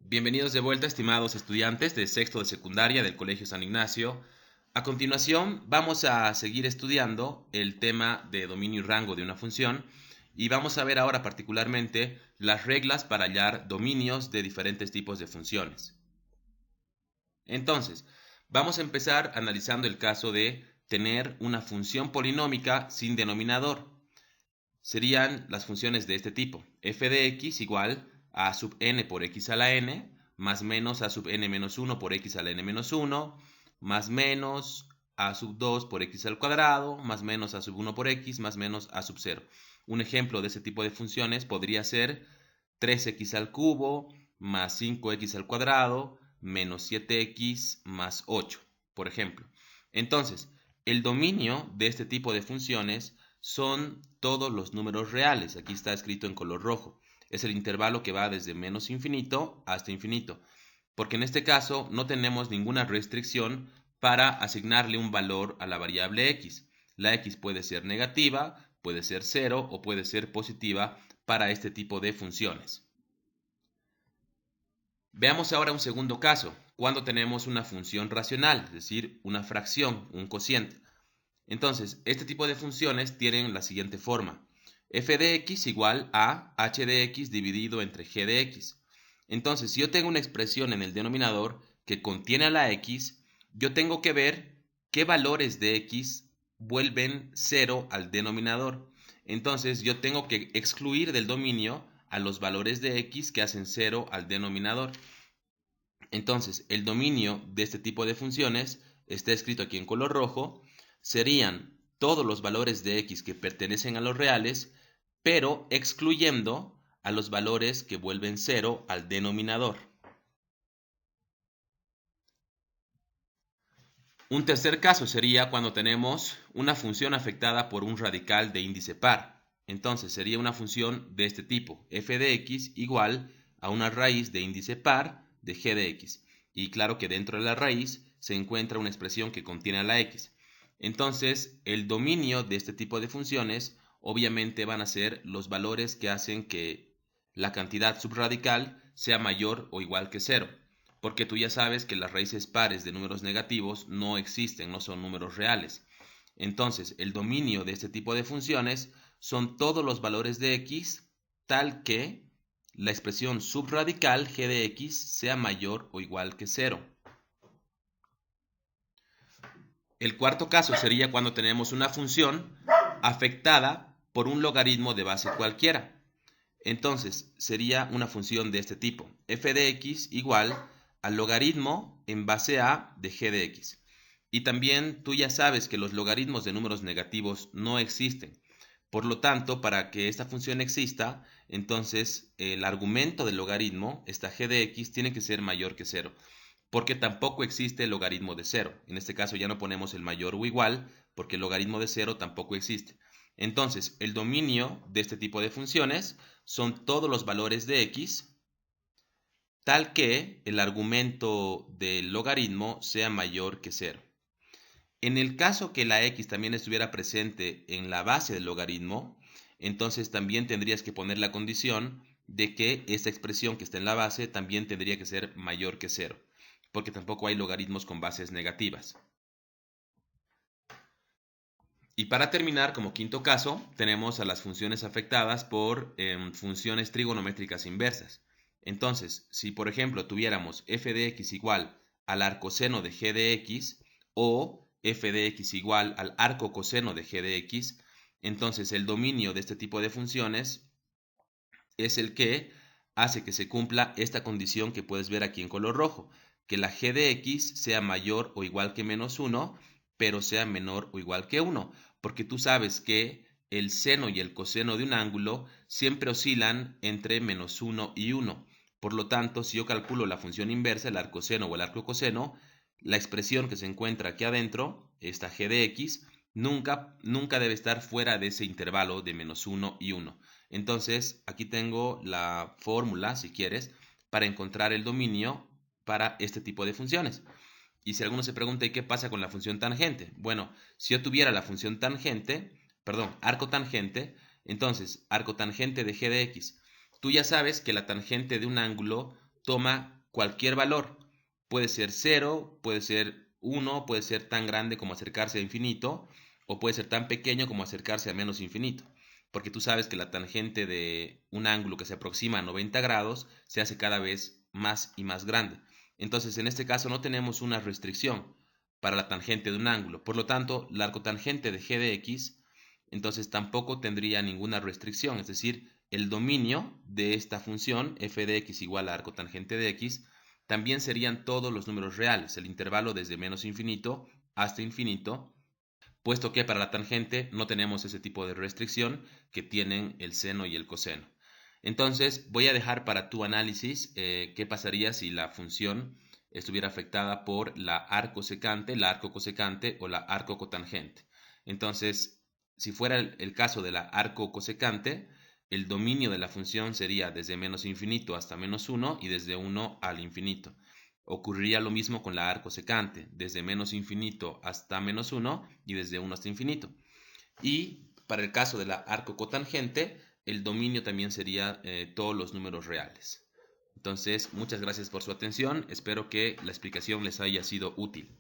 Bienvenidos de vuelta, estimados estudiantes de sexto de secundaria del Colegio San Ignacio. A continuación, vamos a seguir estudiando el tema de dominio y rango de una función y vamos a ver ahora particularmente las reglas para hallar dominios de diferentes tipos de funciones. Entonces, vamos a empezar analizando el caso de tener una función polinómica sin denominador. Serían las funciones de este tipo: f de x igual a sub n por x a la n, más menos a sub n menos 1 por x a la n menos 1, más menos a sub 2 por x al cuadrado, más menos a sub 1 por x, más menos a sub 0. Un ejemplo de ese tipo de funciones podría ser 3x al cubo más 5x al cuadrado menos 7x más 8, por ejemplo. Entonces, el dominio de este tipo de funciones son todos los números reales. Aquí está escrito en color rojo. Es el intervalo que va desde menos infinito hasta infinito, porque en este caso no tenemos ninguna restricción para asignarle un valor a la variable x. La x puede ser negativa, puede ser 0 o puede ser positiva para este tipo de funciones. Veamos ahora un segundo caso, cuando tenemos una función racional, es decir, una fracción, un cociente. Entonces, este tipo de funciones tienen la siguiente forma: f de x igual a h de x dividido entre g de x. Entonces, si yo tengo una expresión en el denominador que contiene a la x, yo tengo que ver qué valores de x vuelven 0 al denominador. Entonces, yo tengo que excluir del dominio a los valores de x que hacen 0 al denominador. Entonces, el dominio de este tipo de funciones está escrito aquí en color rojo. Serían todos los valores de x que pertenecen a los reales, pero excluyendo a los valores que vuelven 0 al denominador. Un tercer caso sería cuando tenemos una función afectada por un radical de índice par. Entonces sería una función de este tipo: f de x igual a una raíz de índice par de g de x. Y claro que dentro de la raíz se encuentra una expresión que contiene a la x. Entonces, el dominio de este tipo de funciones obviamente van a ser los valores que hacen que la cantidad subradical sea mayor o igual que 0. Porque tú ya sabes que las raíces pares de números negativos no existen, no son números reales. Entonces, el dominio de este tipo de funciones son todos los valores de x tal que la expresión subradical g de x sea mayor o igual que 0. El cuarto caso sería cuando tenemos una función afectada por un logaritmo de base cualquiera. Entonces, sería una función de este tipo: f de x igual al logaritmo en base a de g de x. Y también tú ya sabes que los logaritmos de números negativos no existen. Por lo tanto, para que esta función exista, entonces el argumento del logaritmo, esta g de x, tiene que ser mayor que 0. Porque tampoco existe el logaritmo de 0. En este caso ya no ponemos el mayor o igual, porque el logaritmo de 0 tampoco existe. Entonces, el dominio de este tipo de funciones son todos los valores de x, tal que el argumento del logaritmo sea mayor que 0. En el caso que la x también estuviera presente en la base del logaritmo, entonces también tendrías que poner la condición de que esta expresión que está en la base también tendría que ser mayor que 0, porque tampoco hay logaritmos con bases negativas. Y para terminar, como quinto caso, tenemos a las funciones afectadas por funciones trigonométricas inversas. Entonces, si por ejemplo tuviéramos f de x igual al arcoseno de g de x o f de x igual al arco coseno de g de x, entonces el dominio de este tipo de funciones es el que hace que se cumpla esta condición que puedes ver aquí en color rojo: que la g de x sea mayor o igual que menos 1, pero sea menor o igual que 1, porque tú sabes que el seno y el coseno de un ángulo siempre oscilan entre menos 1 y 1. Por lo tanto, si yo calculo la función inversa, el arcoseno o el arcocoseno, la expresión que se encuentra aquí adentro, esta g de x, nunca debe estar fuera de ese intervalo de menos 1 y 1. Entonces, aquí tengo la fórmula, si quieres, para encontrar el dominio para este tipo de funciones. Y si alguno se pregunta, ¿y qué pasa con la función tangente? Bueno, si yo tuviera la función tangente, arco tangente, entonces, arco tangente de g de x. Tú ya sabes que la tangente de un ángulo toma cualquier valor. Puede ser 0, puede ser 1, puede ser tan grande como acercarse a infinito, o puede ser tan pequeño como acercarse a menos infinito. Porque tú sabes que la tangente de un ángulo que se aproxima a 90 grados se hace cada vez más y más grande. Entonces, en este caso no tenemos una restricción para la tangente de un ángulo. Por lo tanto, la arcotangente de g de x, entonces tampoco tendría ninguna restricción. Es decir, el dominio de esta función f de x igual a arcotangente de x también serían todos los números reales, el intervalo desde menos infinito hasta infinito, puesto que para la tangente no tenemos ese tipo de restricción que tienen el seno y el coseno. Entonces voy a dejar para tu análisis qué pasaría si la función estuviera afectada por la arcosecante, la arcocosecante o la arcocotangente. Entonces, si fuera el caso de la arcocosecante, el dominio de la función sería desde menos infinito hasta menos 1 y desde 1 al infinito. Ocurriría lo mismo con la arcosecante, desde menos infinito hasta menos 1 y desde 1 hasta infinito. Y para el caso de la arcocotangente, el dominio también sería todos los números reales. Entonces, muchas gracias por su atención. Espero que la explicación les haya sido útil.